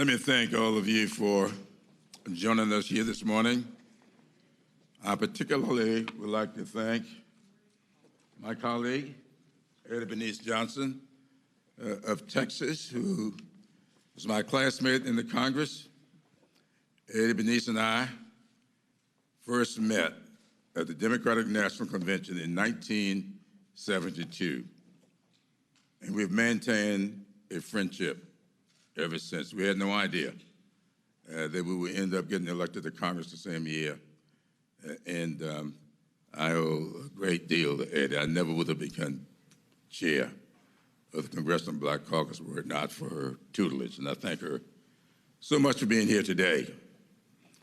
Let me thank all of you for joining us here this morning. I particularly would like to thank my colleague, Eddie Bernice Johnson of Texas, who was my classmate in the Congress. Eddie Bernice and I first met at the Democratic National Convention in 1972, and we've maintained a friendship ever since. We had no idea that we would end up getting elected to Congress the same year. And I owe a great deal to Eddie. I never would have become chair of the Congressional Black Caucus were it not for her tutelage, and I thank her so much for being here today.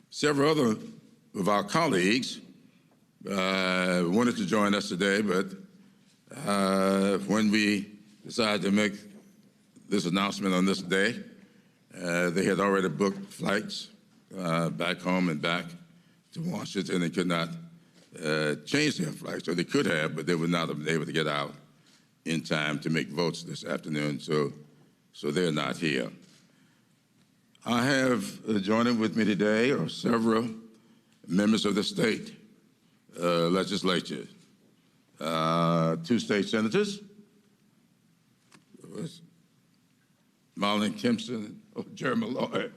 Several other of our colleagues wanted to join us today, but when we decided to make this announcement on this day, they had already booked flights back home and back to Washington and could not change their flights, or they could have, but they would not have been able to get out in time to make votes this afternoon, so they're not here. I have joining with me today are several members of the state legislature, 2 state senators, Marlon Kimpson, Jerry Malloy.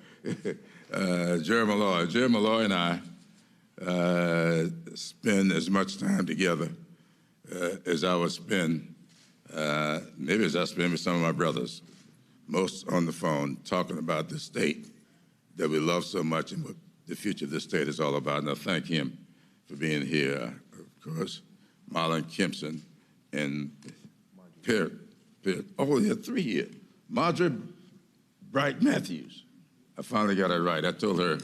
Jerry Malloy and I spend as much time together as I would spend, maybe as I spend with some of my brothers, most on the phone, talking about the state that we love so much and what the future of this state is all about. And I thank him for being here. Of course, Marlon Kimpson and oh, yeah, 3 here. Marjorie Bright Matthews. I finally got it right. I told her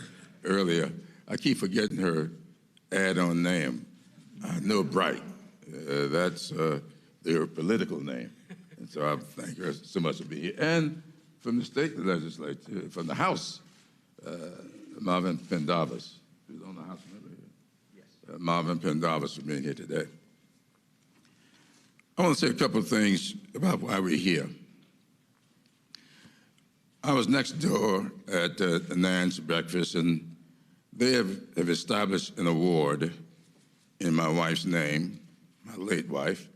earlier, I keep forgetting her add-on name. I know Bright. That's their political name. And so I thank her so much for being here. And from the state legislature, from the House, Marvin Pendarvis, who's on the House member here. Yes. Marvin Pendarvis for being here today. I want to say a couple of things about why we're here. I was next door at the Nan's breakfast, and they have established an award in my wife's name, my late wife,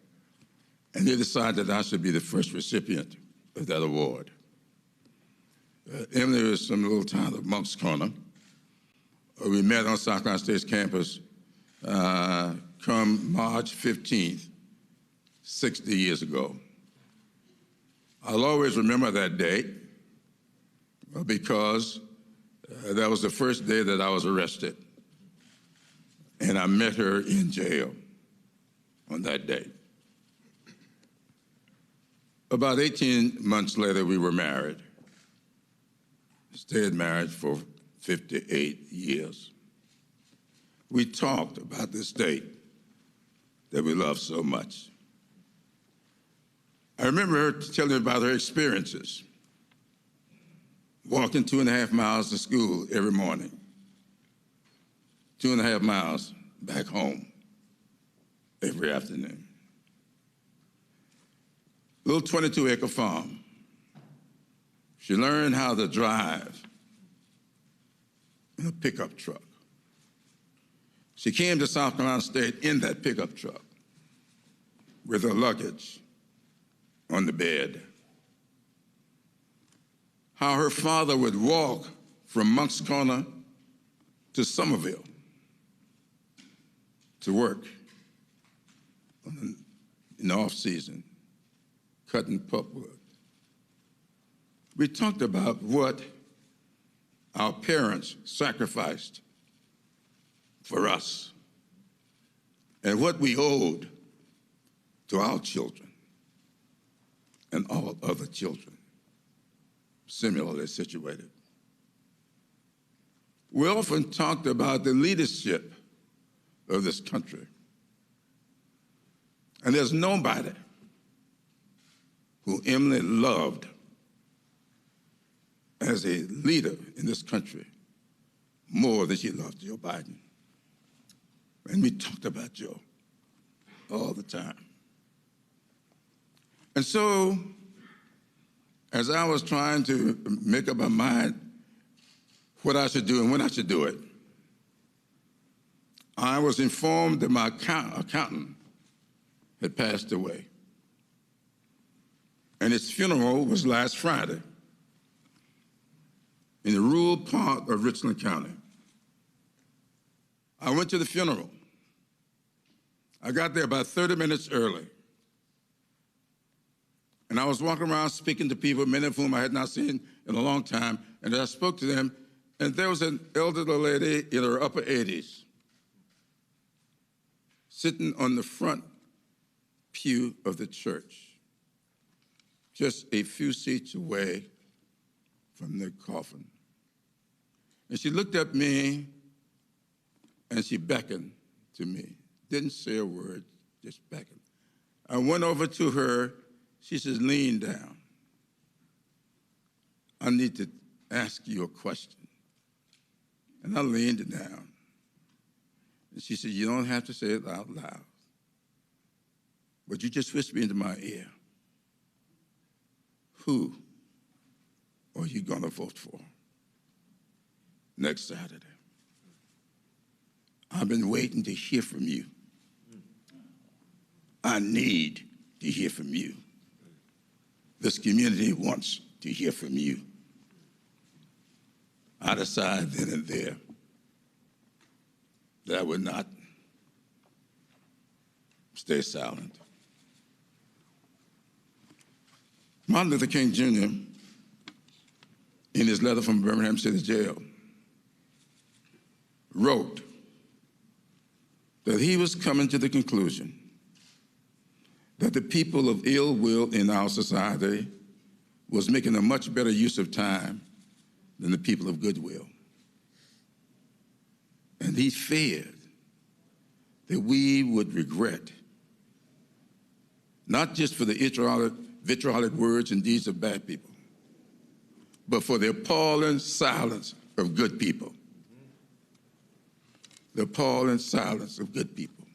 and they decided that I should be the first recipient of that award. Emily was from a little town of Monk's Corner. We met on South Carolina State's campus come March 15th, 60 years ago. I'll always remember that date because that was the first day that I was arrested, and I met her in jail on that day. About 18 months later, we were married. Stayed married for 58 years. We talked about this state that we love so much. I remember her telling me about her experiences, walking 2.5 miles to school every morning, 2.5 miles back home every afternoon. Little 22-acre farm. She learned how to drive in a pickup truck. She came to South Carolina State in that pickup truck with her luggage on the bed. How her father would walk from Monk's Corner to Somerville to work in the off-season, cutting pulpwood. We talked about what our parents sacrificed for us and what we owed to our children and all other children similarly situated. We often talked about the leadership of this country. And there's nobody who Emily loved as a leader in this country more than she loved Joe Biden. And we talked about Joe all the time. And so, as I was trying to make up my mind what I should do and when I should do it. I was informed that my accountant had passed away, and his funeral was last Friday in the rural part of Richland County. I went to the funeral. I got there about 30 minutes early, and I was walking around speaking to people, many of whom I had not seen in a long time, and I spoke to them, and there was an elderly lady in her upper 80s sitting on the front pew of the church, just a few seats away from the coffin. And she looked at me and she beckoned to me. Didn't say a word, just beckoned. I went over to her. She says, lean down. I need to ask you a question. And I leaned down. And she said, you don't have to say it out loud, but you just whispered into my ear, who are you going to vote for next Saturday? I've been waiting to hear from you. I need to hear from you. This community wants to hear from you. I decided then and there that I would not stay silent. Martin Luther King Jr., in his letter from Birmingham City Jail, wrote that he was coming to the conclusion that the people of ill will in our society was making a much better use of time than the people of goodwill. And he feared that we would regret, not just for the vitriolic words and deeds of bad people, but for the appalling silence of good people. The appalling silence of good people.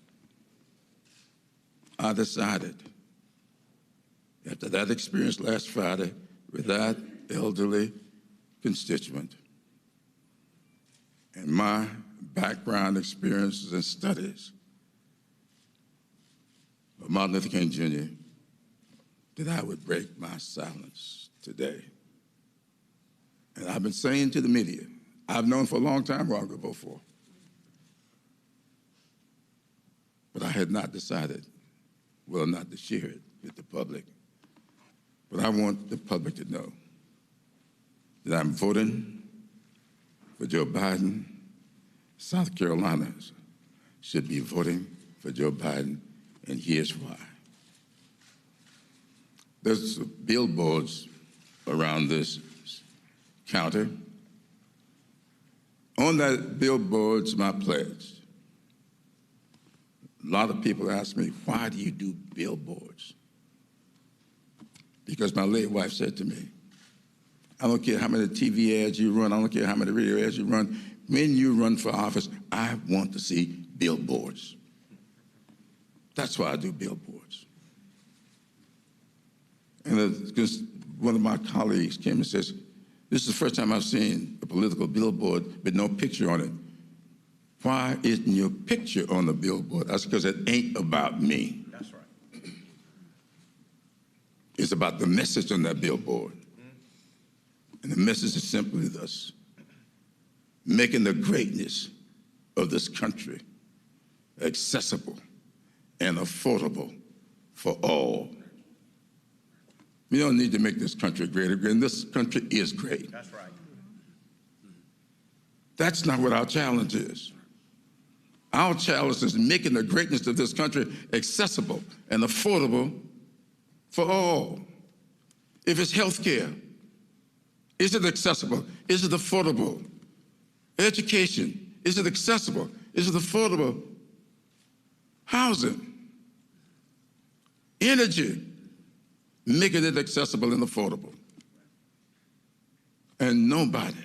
I decided, after that experience last Friday with that elderly constituent, and my background experiences and studies of Martin Luther King Jr., that I would break my silence today. And I've been saying to the media, I've known for a long time who I'm going to vote for. But I had not decided, well, not to share it with the public. But I want the public to know that I'm voting for Joe Biden. South Carolina should be voting for Joe Biden, and here's why. There's billboards around this counter. On that billboard's my pledge. A lot of people ask me, why do you do billboards? Because my late wife said to me, I don't care how many TV ads you run, I don't care how many radio ads you run, when you run for office, I want to see billboards. That's why I do billboards. And because one of my colleagues came and says, this is the first time I've seen a political billboard with no picture on it. Why isn't your picture on the billboard? That's because it ain't about me. That's right. It's about the message on that billboard. And the message is simply this: making the greatness of this country accessible and affordable for all. We don't need to make this country greater again. This country is great. That's right. That's not what our challenge is. Our challenge is making the greatness of this country accessible and affordable for all. If it's health care, is it accessible? Is it affordable? Education, is it accessible? Is it affordable? Housing, energy, making it accessible and affordable. And nobody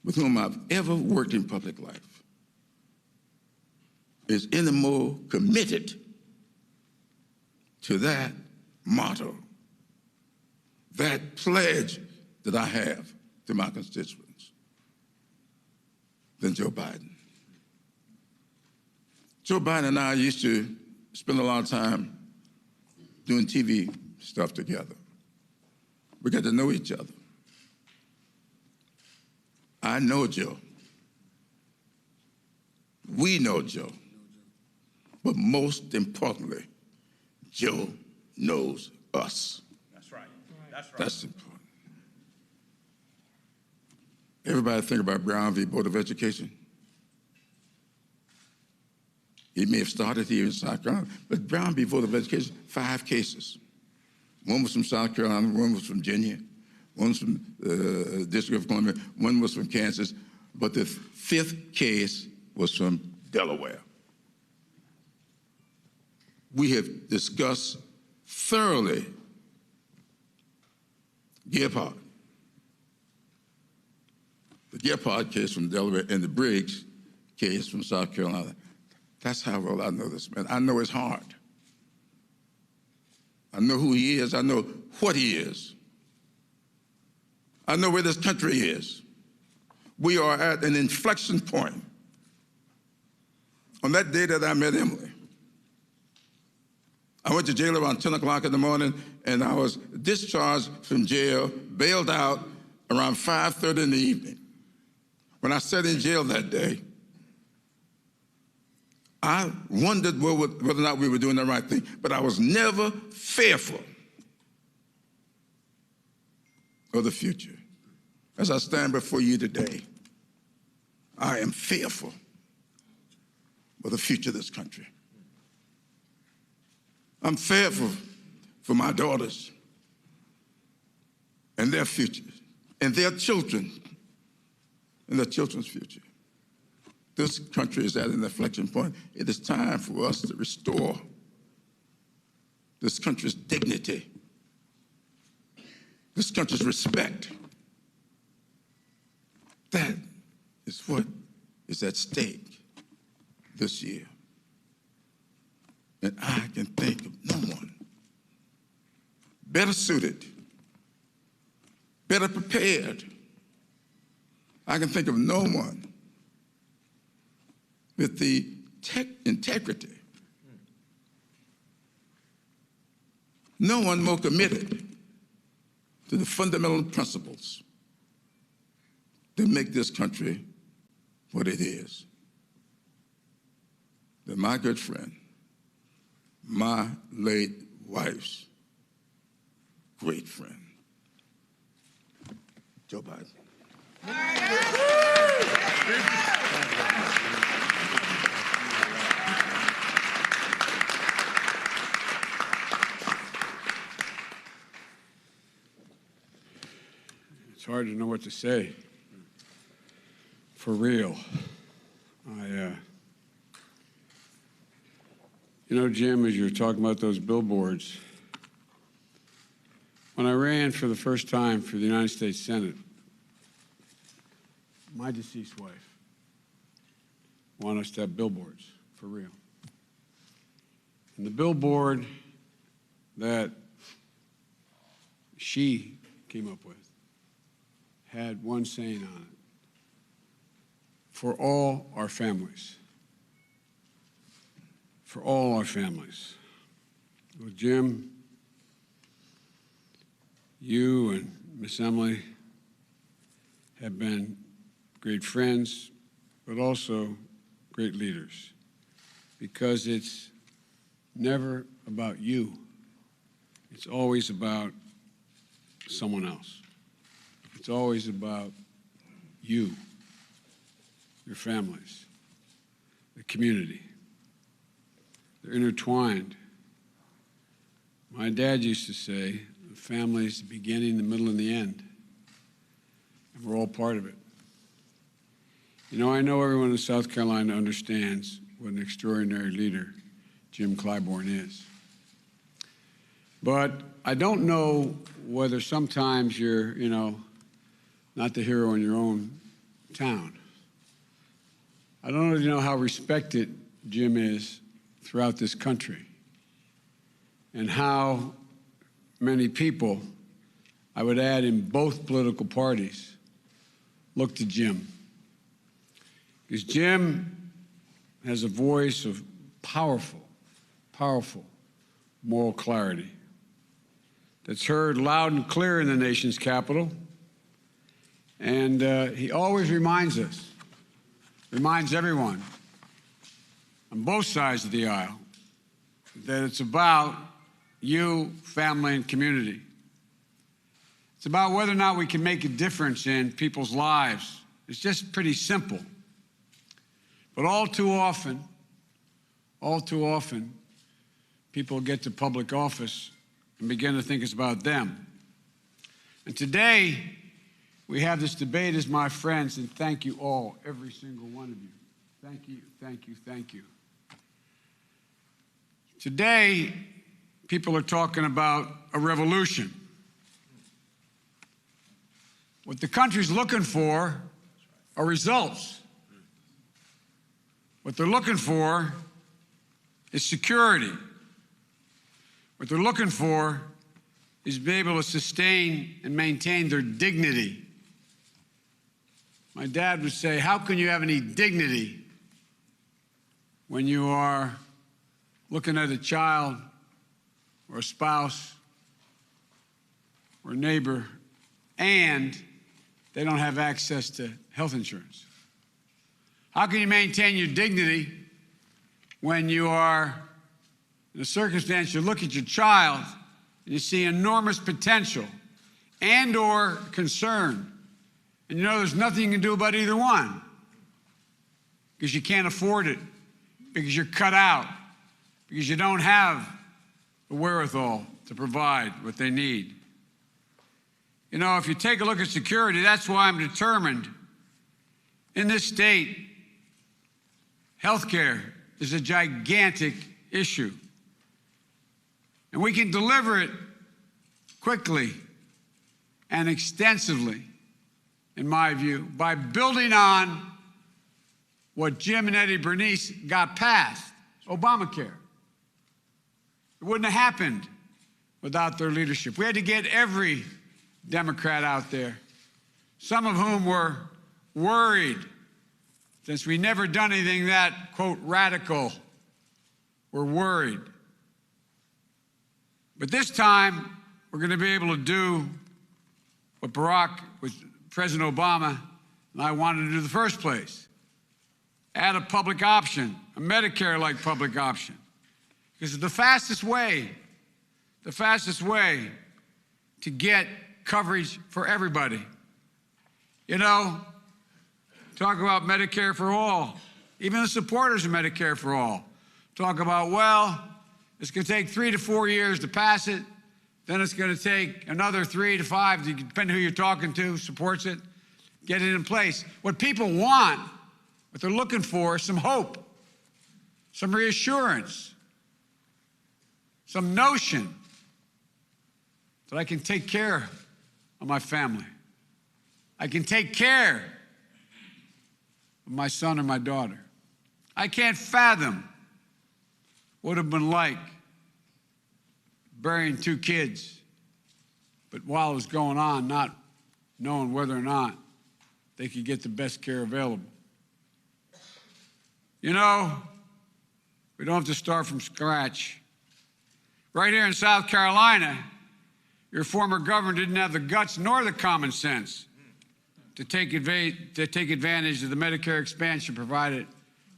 with whom I've ever worked in public life is any more committed to that motto, that pledge that I have to my constituents. than Joe Biden. Joe Biden and I used to spend a lot of time doing TV stuff together. We got to know each other. I know Joe. We know Joe. But most importantly, Joe knows us. That's right. That's right. That's important. Everybody think about Brown v. Board of Education. He may have started here in South Carolina, but Brown v. Board of Education, 5 cases. One was from South Carolina, one was from Virginia, one was from the District of Columbia, one was from Kansas, but the 5th case was from Delaware. We have discussed thoroughly Gephardt, the Gephardt case from Delaware, and the Briggs case from South Carolina. That's how well I know this man. I know his heart. I know who he is. I know what he is. I know where this country is. We are at an inflection point. On that day that I met Emily, I went to jail around 10 o'clock in the morning, and I was discharged from jail, bailed out around 5:30 in the evening. When I sat in jail that day, I wondered whether or not we were doing the right thing, but I was never fearful of the future. As I stand before you today, I am fearful of the future of this country. I'm fearful for my daughters and their futures, and their children and their children's future. This country is at an inflection point. It is time for us to restore this country's dignity, this country's respect. That is what is at stake this year. And I can think of no one better suited, better prepared. I can think of no one with the integrity, no one more committed to the fundamental principles that make this country what it is, than my good friend, my late wife's great friend, Joe Biden. It's hard to know what to say. For real. You know, Jim, as you were talking about those billboards, when I ran for the first time for the United States Senate, my deceased wife wanted us to have billboards, for real. And the billboard that she came up with had one saying on it: for all our families. For all our families. Well, Jim, you and Miss Emily have been great friends, but also great leaders, because it's never about you. It's always about someone else. It's always about you, your families, the community. They're intertwined. My dad used to say, the family is the beginning, the middle, and the end. And we're all part of it. You know, I know everyone in South Carolina understands what an extraordinary leader Jim Clyburn is. But I don't know whether sometimes you're, not the hero in your own town. I don't really know how respected Jim is throughout this country, and how many people, I would add in both political parties, look to Jim. Because Jim has a voice of powerful moral clarity that's heard loud and clear in the nation's capital. And he always reminds us, reminds everyone on both sides of the aisle, that it's about you, family, and community. It's about whether or not we can make a difference in people's lives. It's just pretty simple. But all too often, people get to public office and begin to think it's about them. And today, we have this debate as my friends, and thank you all, every single one of you. Thank you, thank you, thank you. Today, people are talking about a revolution. What the country's looking for are results. What they're looking for is security. What they're looking for is to be able to sustain and maintain their dignity. My dad would say, how can you have any dignity when you are looking at a child or a spouse or a neighbor and they don't have access to health insurance? How can you maintain your dignity when you are in a circumstance, you look at your child and you see enormous potential and or concern, and you know there's nothing you can do about either one because you can't afford it, because you're cut out, because you don't have the wherewithal to provide what they need? You know, if you take a look at security, that's why I'm determined in this state, healthcare is a gigantic issue. And we can deliver it quickly and extensively, in my view, by building on what Jim and Eddie Bernice got passed, Obamacare. It wouldn't have happened without their leadership. We had to get every Democrat out there, some of whom were worried, since we never done anything that, quote, radical, were worried. But this time, we're going to be able to do what President Obama and I wanted to do in the first place. Add a public option, a Medicare-like public option. Because it's the fastest way to get coverage for everybody. You know, talk about Medicare for all. Even the supporters of Medicare for all talk about, well, it's going to take 3 to 4 years to pass it. Then it's going to take another 3 to 5, depending who you're talking to, supports it, get it in place. What people want, what they're looking for, is some hope, some reassurance, some notion that I can take care of my family. I can take care of my son or my daughter. I can't fathom what it would have been like burying 2 kids, but while it was going on, not knowing whether or not they could get the best care available. You know, we don't have to start from scratch. Right here in South Carolina, your former governor didn't have the guts nor the common sense to take advantage of the Medicare expansion provided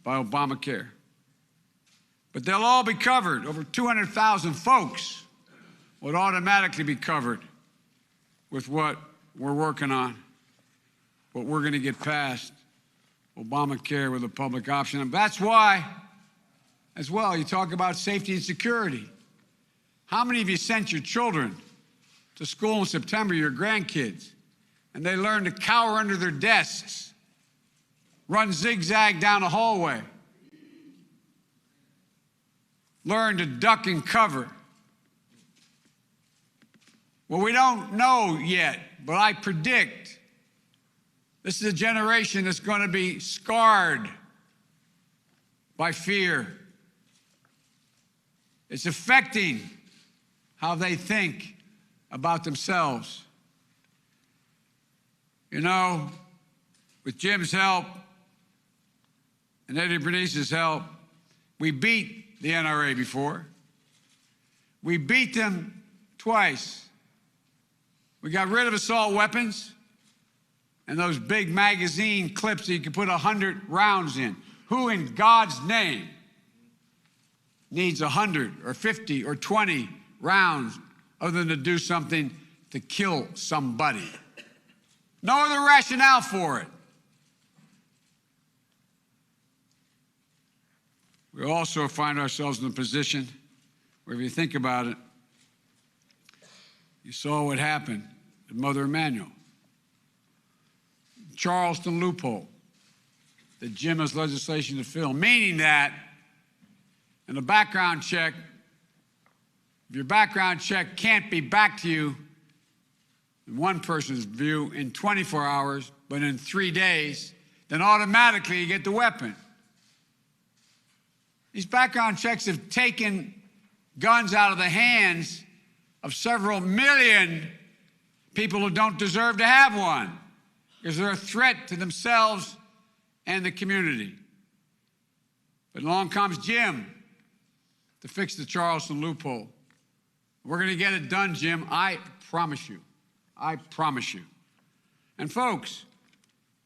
by Obamacare. But they'll all be covered. Over 200,000 folks would automatically be covered with what we're working on, what we're going to get past, Obamacare with a public option. And that's why, as well, you talk about safety and security. How many of you sent your children to school in September, your grandkids, and they learned to cower under their desks, run zigzag down a hallway, learn to duck and cover? Well, we don't know yet, but I predict this is a generation that's going to be scarred by fear. It's affecting how they think about themselves. You know, with Jim's help, and Eddie Bernice's help, we beat the NRA before. We beat them twice. We got rid of assault weapons and those big magazine clips that you can put 100 rounds in. Who in God's name needs 100 or 50 or 20 rounds other than to do something to kill somebody? No other rationale for it. We also find ourselves in a position where, if you think about it, you saw what happened at Mother Emanuel. Charleston loophole that Jim has legislation to fill, meaning that in a background check, if your background check can't be back to you, in one person's view, in 24 hours, but in 3 days, then automatically you get the weapon. These background checks have taken guns out of the hands of several million people who don't deserve to have one because they're a threat to themselves and the community. But along comes Jim to fix the Charleston loophole. We're going to get it done, Jim. I promise you. I promise you. And folks,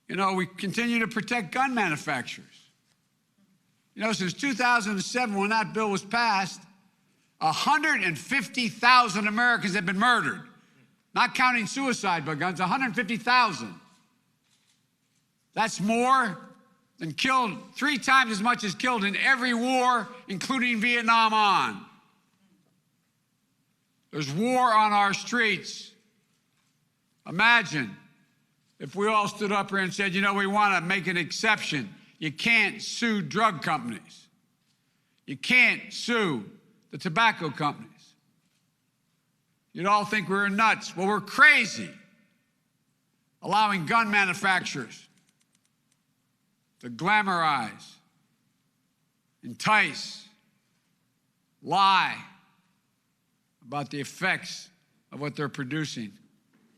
you know, we continue to protect gun manufacturers. You know, since 2007, when that bill was passed, 150,000 Americans have been murdered. Not counting suicide by guns, 150,000. That's more than killed, 3 times as much as killed in every war, including Vietnam on. There's war on our streets. Imagine if we all stood up here and said, you know, we want to make an exception. You can't sue drug companies. You can't sue the tobacco companies. You'd all think we were nuts. Well, we're crazy, allowing gun manufacturers to glamorize, entice, lie about the effects of what they're producing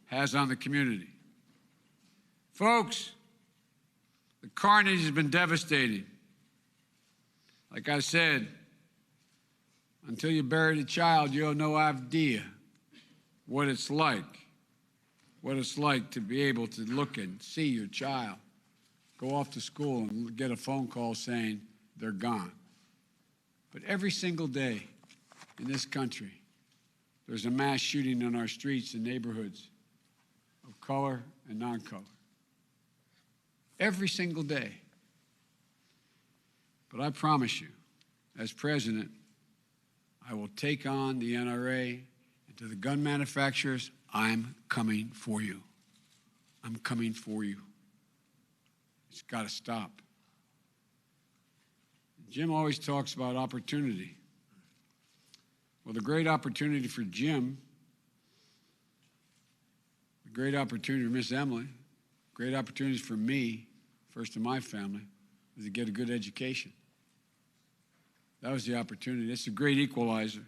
has on the community. Folks, the carnage has been devastating. Like I said, until you bury the child, you have no idea what it's like to be able to look and see your child go off to school and get a phone call saying they're gone. But every single day in this country, there's a mass shooting in our streets and neighborhoods of color and non-color. Every single day. But I promise you, as president, I will take on the NRA, and to the gun manufacturers, I'm coming for you. I'm coming for you. It's got to stop. Jim always talks about opportunity. Well, the great opportunity for Jim, the great opportunity for Miss Emily, great opportunities for me, first in my family, is to get a good education. That was the opportunity. It's a great equalizer.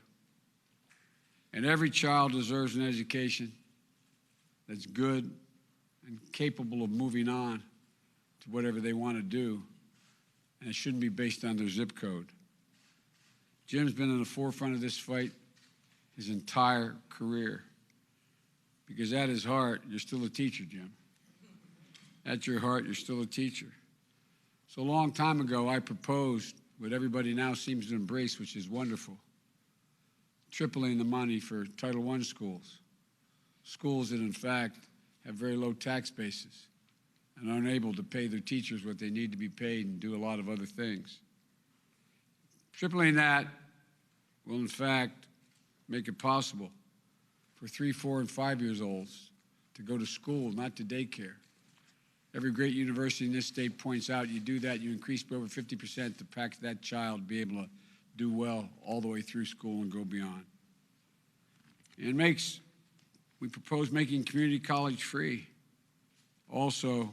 And every child deserves an education that's good and capable of moving on to whatever they want to do. And it shouldn't be based on their zip code. Jim's been in the forefront of this fight his entire career. Because at his heart, you're still a teacher, Jim. At your heart, you're still a teacher. So a long time ago, I proposed what everybody now seems to embrace, which is wonderful, tripling the money for Title I schools, schools that, in fact, have very low tax bases and aren't able to pay their teachers what they need to be paid and do a lot of other things. Tripling that will, in fact, make it possible for 3, 4, and 5 years olds to go to school, not to daycare. Every great university in this state points out you do that, you increase by over 50% to pack that child be able to do well all the way through school and go beyond. And we propose making community college free. Also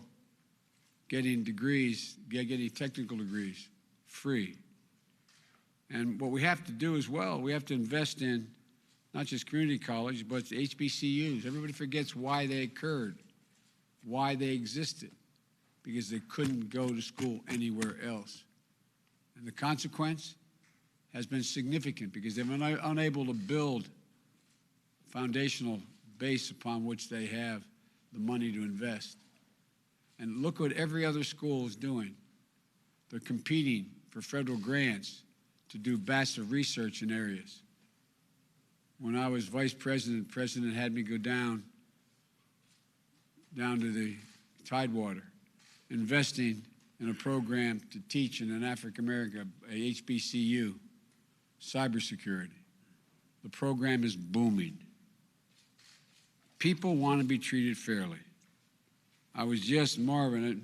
getting degrees, getting technical degrees free. And what we have to do as well, we have to invest in not just community college, but HBCUs. Everybody forgets why they occurred, why they existed, because they couldn't go to school anywhere else. And the consequence has been significant because they've been unable to build a foundational base upon which they have the money to invest. And look what every other school is doing. They're competing for federal grants to do massive research in areas. When I was vice president, the president had me go down to the Tidewater, investing in a program to teach in an African American, a HBCU, cybersecurity. The program is booming. People want to be treated fairly. I was just Marvin at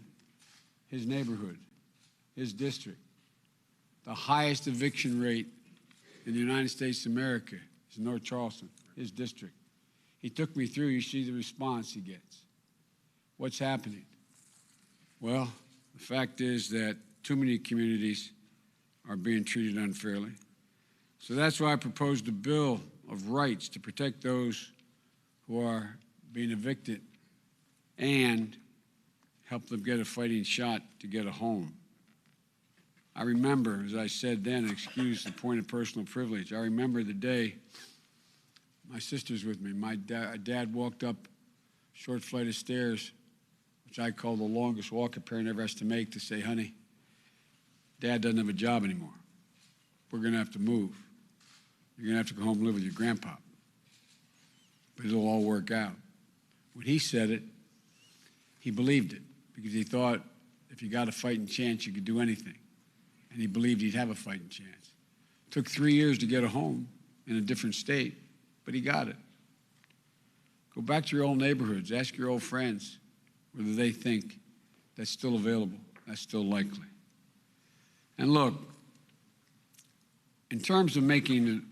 his neighborhood, his district. The highest eviction rate in the United States of America is North Charleston, his district. He took me through, you see the response he gets. What's happening? Well, the fact is that too many communities are being treated unfairly. So that's why I proposed a bill of rights to protect those who are being evicted and help them get a fighting shot to get a home. I remember, as I said then, excuse the point of personal privilege, I remember the day my sister's with me. My dad walked up a short flight of stairs, which I call the longest walk a parent ever has to make, to say, honey, Dad doesn't have a job anymore. We're going to have to move. You're going to have to go home and live with your grandpa. But it'll all work out. When he said it, he believed it because he thought if you got a fighting chance, you could do anything. And he believed he'd have a fighting chance. It took 3 years to get a home in a different state, but he got it. Go back to your old neighborhoods. Ask your old friends whether they think that's still available, that's still likely. And look, in terms of making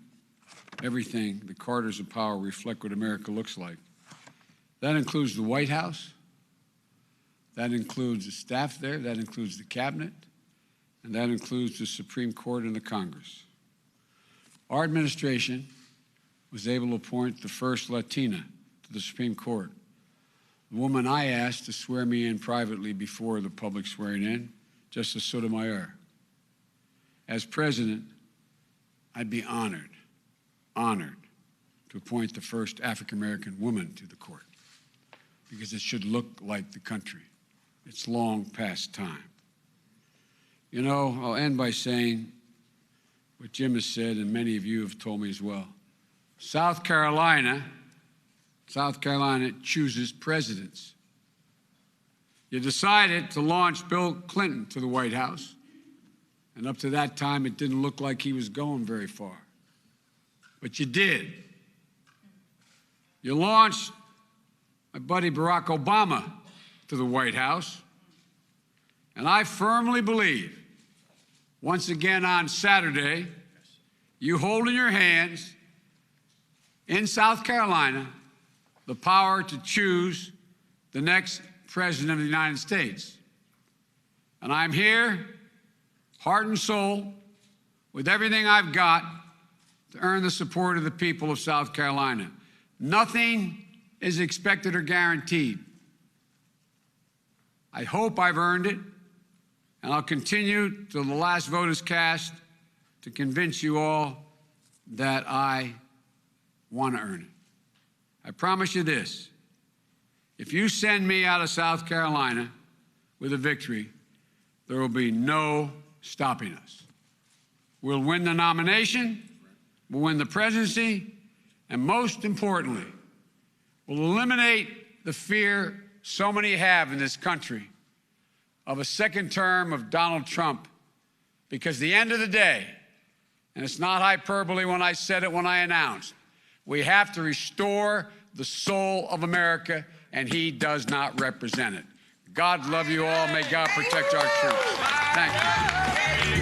everything, the corridors of power reflect what America looks like, that includes the White House, that includes the staff there, that includes the cabinet, and that includes the Supreme Court and the Congress. Our administration was able to appoint the first Latina to the Supreme Court. The woman I asked to swear me in privately before the public swearing in, Justice Sotomayor. As president, I'd be honored to appoint the first African-American woman to the court because it should look like the country. It's long past time. You know, I'll end by saying what Jim has said and many of you have told me as well. South Carolina chooses presidents. You decided to launch Bill Clinton to the White House, and up to that time, it didn't look like he was going very far. But you did. You launched my buddy Barack Obama to the White House, and I firmly believe, once again on Saturday, you hold in your hands, in South Carolina, the power to choose the next president of the United States. And I'm here, heart and soul, with everything I've got to earn the support of the people of South Carolina. Nothing is expected or guaranteed. I hope I've earned it, and I'll continue till the last vote is cast to convince you all that I want to earn it. I promise you this, if you send me out of South Carolina with a victory, there will be no stopping us. We'll win the nomination, we'll win the presidency, and most importantly, we'll eliminate the fear so many have in this country of a second term of Donald Trump, because at the end of the day, and it's not hyperbole when I said it when I announced, we have to restore the soul of America, and he does not represent it. God love you all. May God protect our troops. Thank you.